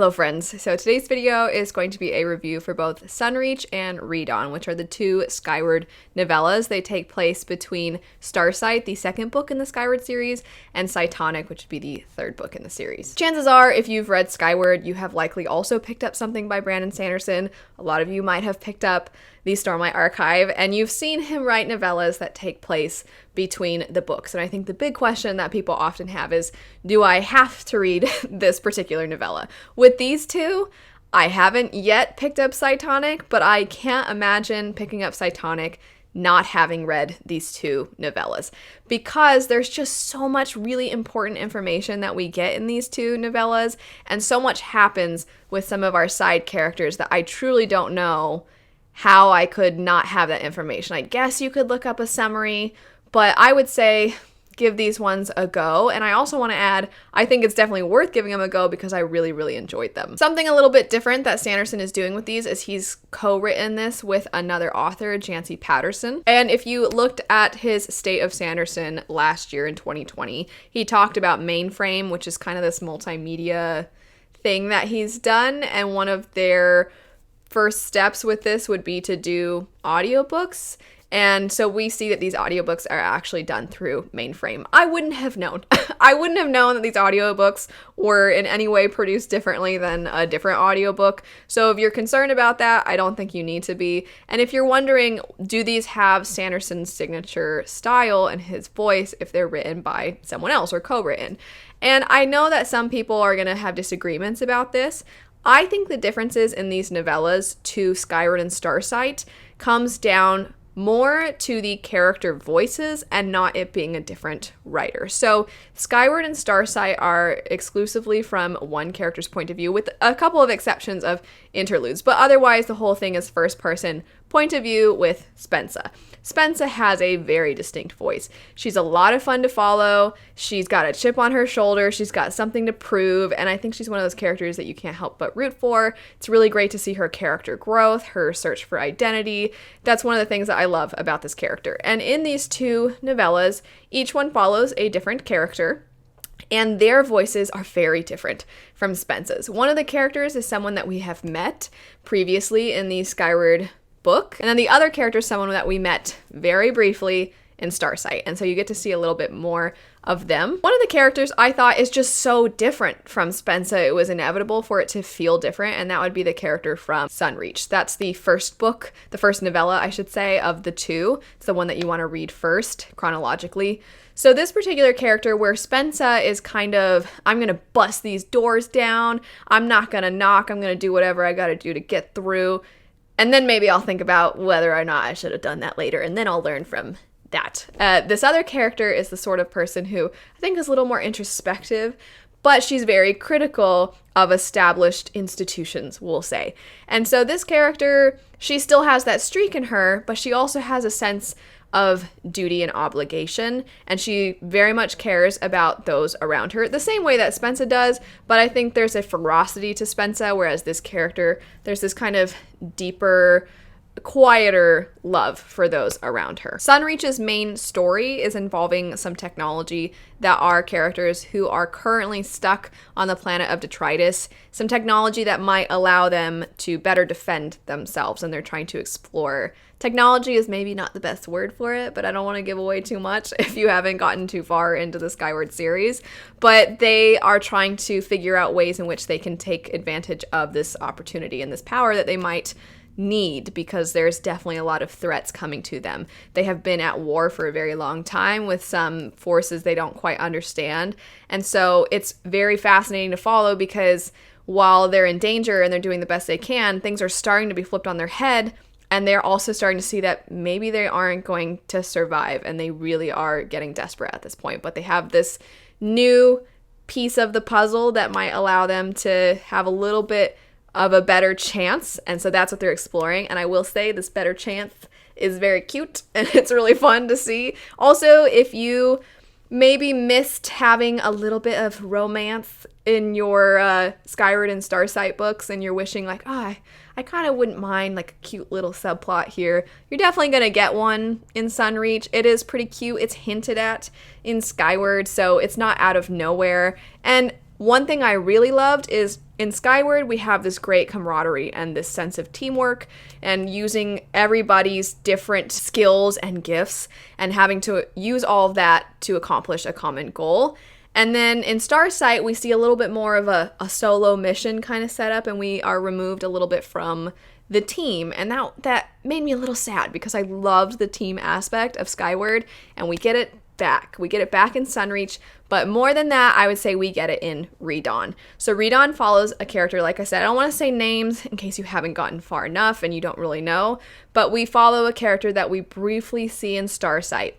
Hello friends, so today's video is going to be a review for both SUNREACH and REDAWN, which are the two SKYWARD novellas. They take place between Starsight, the second book in the SKYWARD series, and Cytonic, which would be the third book in the series. Chances are, if you've read SKYWARD, you have likely also picked up something by Brandon Sanderson. A lot of you might have picked up the Stormlight Archive, and you've seen him write novellas that take place between the books. And I think the big question that people often have is, do I have to read this particular novella? With these two, I haven't yet picked up Cytonic, but I can't imagine picking up Cytonic not having read these two novellas, because there's just so much really important information that we get in these two novellas, and so much happens with some of our side characters that I truly don't know how I could not have that information. I guess you could look up a summary, but I would say give these ones a go. And I also want to add, I think it's definitely worth giving them a go because I really enjoyed them. Something a little bit different that Sanderson is doing with these is he's co-written this with another author, Jancy Patterson. And if you looked at his State of Sanderson last year in 2020, he talked about Mainframe, which is kind of this multimedia thing that he's done. And one of their first steps with this would be to do audiobooks. And so we see that these audiobooks are actually done through Mainframe. I wouldn't have known. I wouldn't have known that these audiobooks were in any way produced differently than a different audiobook. So if you're concerned about that, I don't think you need to be. And if you're wondering, do these have Sanderson's signature style and his voice if they're written by someone else or co-written? And I know that some people are going to have disagreements about this. I think the differences in these novellas to SKYWARD and Starsight comes down more to the character voices and not it being a different writer. So SKYWARD and Starsight are exclusively from one character's point of view, with a couple of exceptions of interludes, but otherwise the whole thing is first person point of view with Spensa. Spensa has a very distinct voice. She's a lot of fun to follow. She's got a chip on her shoulder. She's got something to prove. And I think she's one of those characters that you can't help but root for. It's really great to see her character growth, her search for identity. That's one of the things that I love about this character. And in these two novellas, each one follows a different character, and their voices are very different from Spensa's. One of the characters is someone that we have met previously in the SKYWARD book, and then the other character is someone that we met very briefly in Starsight, and so you get to see a little bit more of them. One of the characters I thought is just so different from Spensa, it was inevitable for it to feel different, and that would be the character from SUNREACH. That's the first book, the first novella, I should say, of the two. It's the one that you want to read first, chronologically. So this particular character, where Spensa is kind of, I'm going to bust these doors down, I'm not going to knock, I'm going to do whatever I got to do to get through, and then maybe I'll think about whether or not I should have done that later, and then I'll learn from that. This other character is the sort of person who I think is a little more introspective, but she's very critical of established institutions, we'll say. And so this character, she still has that streak in her, but she also has a sense of duty and obligation, and she very much cares about those around her, the same way that Spensa does, but I think there's a ferocity to Spensa, whereas this character, there's this kind of deeper, quieter love for those around her. SUNREACH's main story is involving some technology that are characters who are currently stuck on the planet of detritus, some technology that might allow them to better defend themselves, and they're trying to explore. Technology is maybe not the best word for it, but I don't want to give away too much if you haven't gotten too far into the SKYWARD series, but they are trying to figure out ways in which they can take advantage of this opportunity and this power that they might need, because there's definitely a lot of threats coming to them. They have been at war for a very long time with some forces they don't quite understand, and so it's very fascinating to follow, because while they're in danger and they're doing the best they can, things are starting to be flipped on their head, and they're also starting to see that maybe they aren't going to survive, and they really are getting desperate at this point, but they have this new piece of the puzzle that might allow them to have a little bit of a better chance, and so that's what they're exploring. And I will say this better chance is very cute, and it's really fun to see. Also, if you maybe missed having a little bit of romance in your SKYWARD and Starsight books, and you're wishing like, I kind of wouldn't mind like a cute little subplot here, you're definitely going to get one in SUNREACH. It is pretty cute. It's hinted at in SKYWARD, so it's not out of nowhere. And one thing I really loved is in Skyward, we have this great camaraderie and this sense of teamwork and using everybody's different skills and gifts and having to use all of that to accomplish a common goal. And then in Starsight, we see a little bit more of a solo mission kind of setup, and we are removed a little bit from the team. And that made me a little sad because I loved the team aspect of Skyward, and we get it back. We get it back in Sunreach, but more than that, I would say we get it in Redawn. So Redawn follows a character, like I said, I don't want to say names in case you haven't gotten far enough and you don't really know, but we follow a character that we briefly see in Starsight.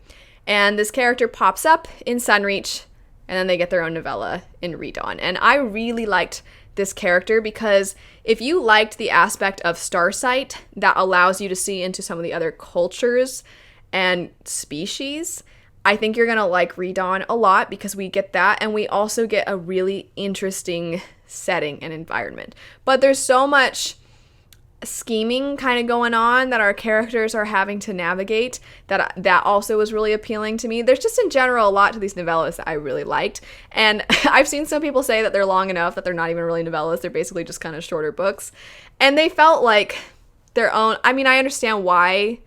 And this character pops up in Sunreach, and then they get their own novella in Redawn. And I really liked this character because if you liked the aspect of Starsight that allows you to see into some of the other cultures and species, I think you're going to like Redawn a lot because we get that, and we also get a really interesting setting and environment. But there's so much scheming kind of going on that our characters are having to navigate that also was really appealing to me. There's just in general a lot to these novellas that I really liked, and I've seen some people say that they're long enough that they're not even really novellas, they're basically just kind of shorter books, and they felt like their own. I mean, I understand why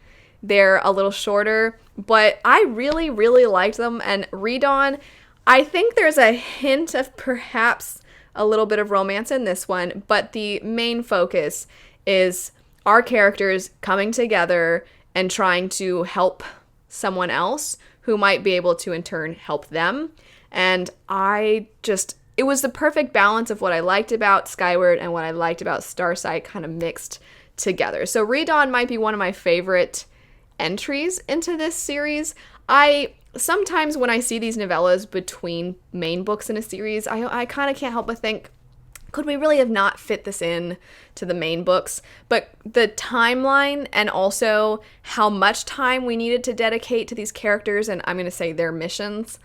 they're a little shorter, but I really, really liked them. And Redawn, I think there's a hint of perhaps a little bit of romance in this one, but the main focus is our characters coming together and trying to help someone else who might be able to in turn help them. And it was the perfect balance of what I liked about Skyward and what I liked about Starsight kind of mixed together. So Redawn might be one of my favorite entries into this series. Sometimes when I see these novellas between main books in a series, I kind of can't help but think, could we really have not fit this in to the main books? But the timeline and also how much time we needed to dedicate to these characters, and I'm going to say their missions,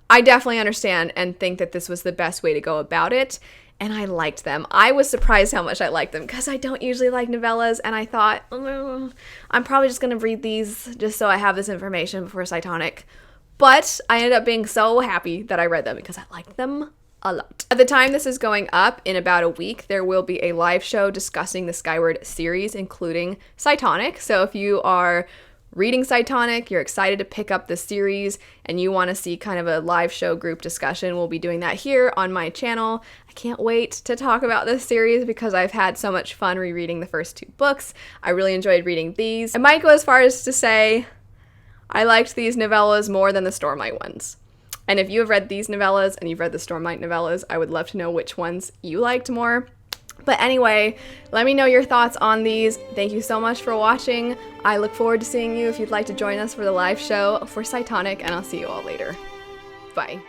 I definitely understand and think that this was the best way to go about it. And I liked them. I was surprised how much I liked them because I don't usually like novellas, and I thought, I'm probably just going to read these just so I have this information before Cytonic. But I ended up being so happy that I read them because I liked them a lot. At the time this is going up, in about a week, there will be a live show discussing the Skyward series, including Cytonic. So if you are reading Cytonic, you're excited to pick up the series, and you want to see kind of a live show group discussion, we'll be doing that here on my channel. I can't wait to talk about this series because I've had so much fun rereading the first two books. I really enjoyed reading these. I might go as far as to say I liked these novellas more than the Stormlight ones. And if you have read these novellas and you've read the Stormlight novellas, I would love to know which ones you liked more. But anyway, let me know your thoughts on these. Thank you so much for watching. I look forward to seeing you if you'd like to join us for the live show for Cytonic, and I'll see you all later. Bye.